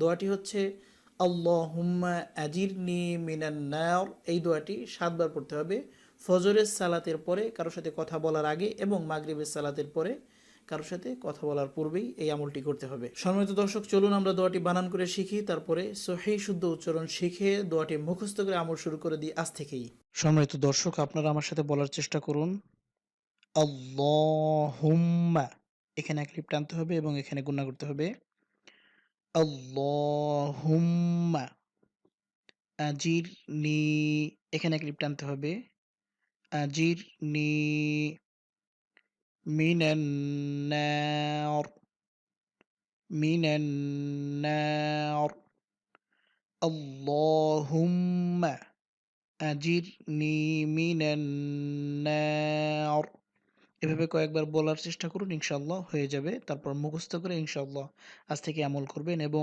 দোয়াটি হচ্ছে আল্লাহুম্মা আজিরনি মিনান নার। এই দোয়াটি 7 বার পড়তে হবে ফজরের সালাতের পরে কারোর সাথে কথা বলার আগে এবং মাগরিবের সালাতের পরে কারোর সাথে কথা বলার পূর্বেই এই আমলটি করতে হবে। সম্মানিত দর্শক, চলুন আমরা দোয়াটি বানান করে শিখি, তারপরে সহিহ শুদ্ধ উচ্চারণ শিখে দোয়াটি মুখস্থ করে আমল শুরু করে দিই আজ থেকেই। সম্মানিত দর্শক, আপনারা আমার সাথে বলার চেষ্টা করুন আল্লাহুম্মা। এখানে এক লিপ টানতে হবে এবং এখানে গুণা করতে হবে। আল্লাহুম্মা আজিরনি, এখানে এক লিপ টানতে হবে। আজিরনি মিনান নার, মিনান নার। আল্লাহুম্মা আজিরনি মিনান নার। এভাবে কয়েকবার বলার চেষ্টা করুন, ইনশাআল্লাহ হয়ে যাবে। তারপর মুখস্থ করে ইনশাআল্লাহ আজ থেকে আমল করবেন এবং